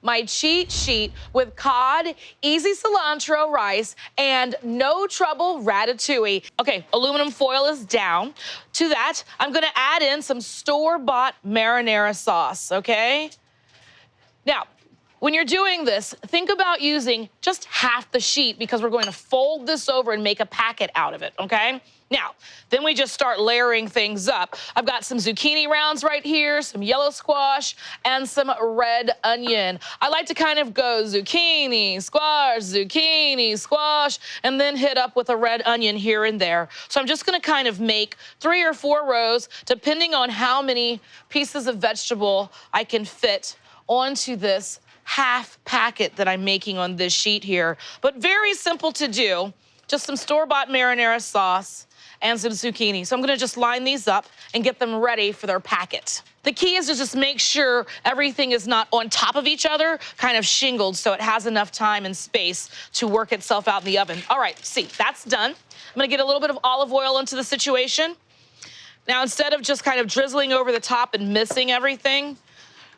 My cheat sheet with cod, easy cilantro rice, and no trouble ratatouille. Okay, aluminum foil is down. To that, I'm gonna add in some store-bought marinara sauce, okay? Now, when you're doing this, think about using just half the sheet because we're going to fold this over and make a packet out of it, okay? Now, then we just start layering things up. I've got some zucchini rounds right here, some yellow squash, and some red onion. I like to kind of go zucchini, squash, and then hit up with a red onion here and there. So I'm just gonna kind of make 3 or 4 rows, depending on how many pieces of vegetable I can fit onto this half packet that I'm making on this sheet here. But very simple to do, just some store-bought marinara sauce and some zucchini. So I'm gonna just line these up and get them ready for their packet. The key is to just make sure everything is not on top of each other, kind of shingled, so it has enough time and space to work itself out in the oven. All right, see, that's done. I'm gonna get a little bit of olive oil into the situation. Now, instead of just kind of drizzling over the top and missing everything,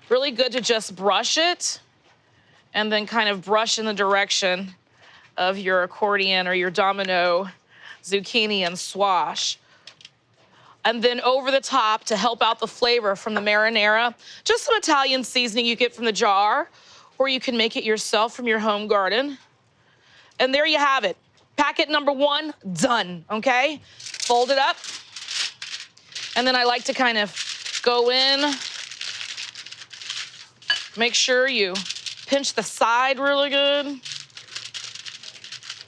really good to just brush it and then kind of brush in the direction of your accordion or your domino zucchini and squash. And then over the top to help out the flavor from the marinara, just some Italian seasoning you get from the jar, or you can make it yourself from your home garden. And there you have it. Packet number 1, done, okay? Fold it up. And then I like to kind of go in, make sure you pinch the side really good.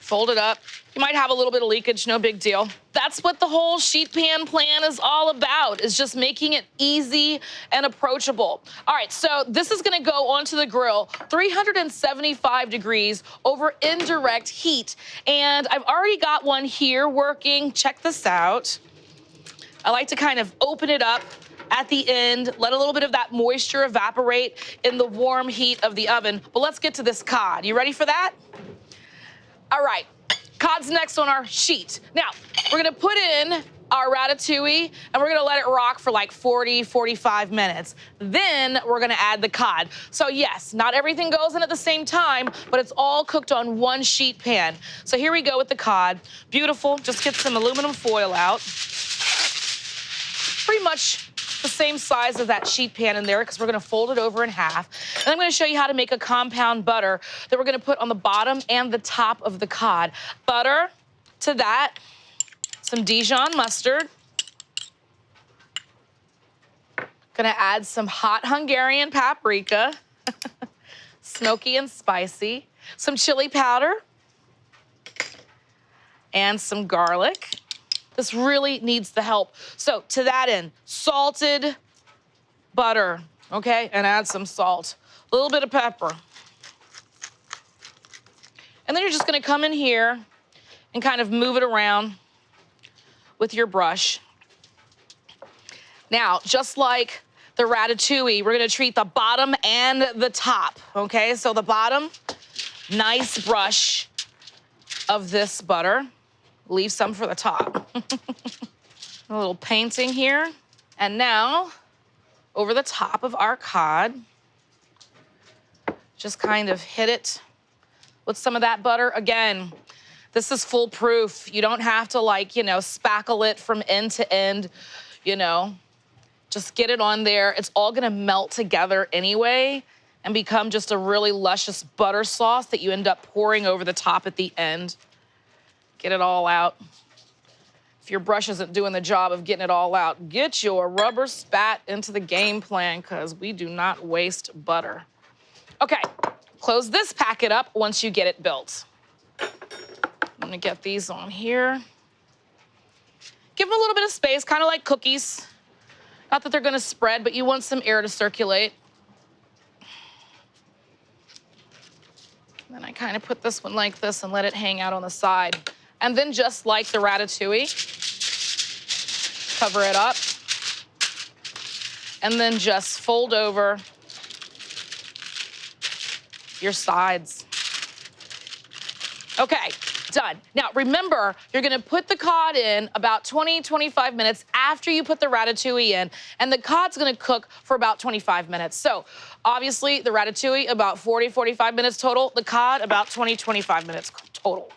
Fold it up. You might have a little bit of leakage, no big deal. That's what the whole sheet pan plan is all about, is just making it easy and approachable. All right, so this is gonna go onto the grill, 375 degrees over indirect heat. And I've already got one here working. Check this out. I like to kind of open it up at the end, let a little bit of that moisture evaporate in the warm heat of the oven. But let's get to this cod. You ready for that? All right, cod's next on our sheet. Now, we're gonna put in our ratatouille and we're gonna let it rock for like 40, 45 minutes. Then we're gonna add the cod. So yes, not everything goes in at the same time, but it's all cooked on one sheet pan. So here we go with the cod. Beautiful, just get some aluminum foil out. Pretty much the same size as that sheet pan in there because we're gonna fold it over in half. And I'm gonna show you how to make a compound butter that we're gonna put on the bottom and the top of the cod. Butter, to that, some Dijon mustard. Gonna add some hot Hungarian paprika, smoky and spicy, some chili powder, and some garlic. This really needs the help. So to that end, salted butter, okay? And add some salt, a little bit of pepper. And then you're just gonna come in here and kind of move it around with your brush. Now, just like the ratatouille, we're gonna treat the bottom and the top, okay? So the bottom, nice brush of this butter. Leave some for the top. A little painting here. And now, over the top of our cod, just kind of hit it with some of that butter. Again, this is foolproof. You don't have to spackle it from end to end, Just get it on there. It's all gonna melt together anyway and become just a really luscious butter sauce that you end up pouring over the top at the end. Get it all out. If your brush isn't doing the job of getting it all out, get your rubber spat into the game plan because we do not waste butter. Okay, close this packet up once you get it built. I'm gonna get these on here. Give them a little bit of space, kind of like cookies. Not that they're gonna spread, but you want some air to circulate. Then I kind of put this one like this and let it hang out on the side. And then just like the ratatouille, cover it up. And then just fold over your sides. Okay, done. Now remember, you're gonna put the cod in about 20, 25 minutes after you put the ratatouille in, and the cod's gonna cook for about 25 minutes. So Obviously, the ratatouille, about 40, 45 minutes total. The cod, about 20, 25 minutes total.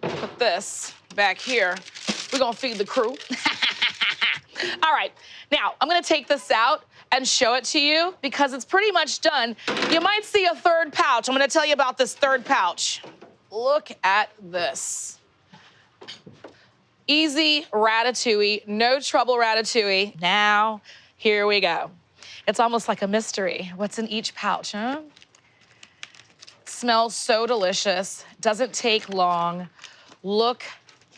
Put this back here. We're gonna feed the crew. All right, now I'm gonna take this out and show it to you because it's pretty much done. You might see a third pouch. I'm gonna tell you about this third pouch. Look at this. Easy ratatouille, no trouble ratatouille. Now, here we go. It's almost like a mystery. What's in each pouch, huh? Smells so delicious, doesn't take long. Look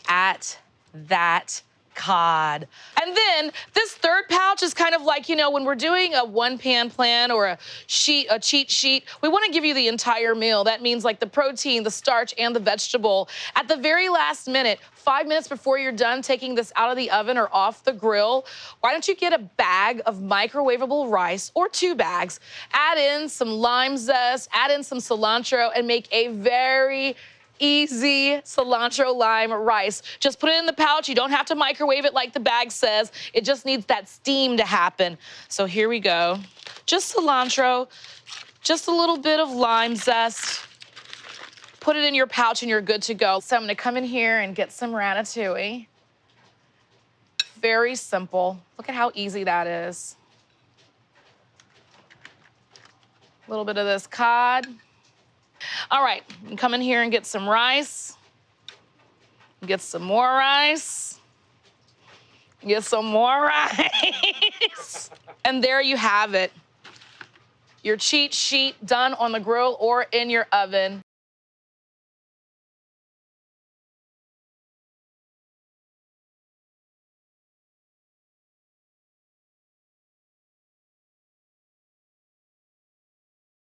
at that cod. And then this third pouch is kind of like, you know, when we're doing a one-pan plan or a cheat sheet, we want to give you the entire meal. That means like the protein, the starch, and the vegetable. At the very last minute, 5 minutes before you're done taking this out of the oven or off the grill, why don't you get a bag of microwavable rice or 2 bags, add in some lime zest, add in some cilantro, and make a very easy cilantro lime rice. Just put it in the pouch. You don't have to microwave it like the bag says. It just needs that steam to happen. So here we go. Just cilantro, just a little bit of lime zest. Put it in your pouch and you're good to go. So I'm gonna come in here and get some ratatouille. Very simple. Look at how easy that is. A little bit of this cod. All right, come in here and get some rice. Get some more rice. Get some more rice. And there you have it. Your cheat sheet done on the grill or in your oven.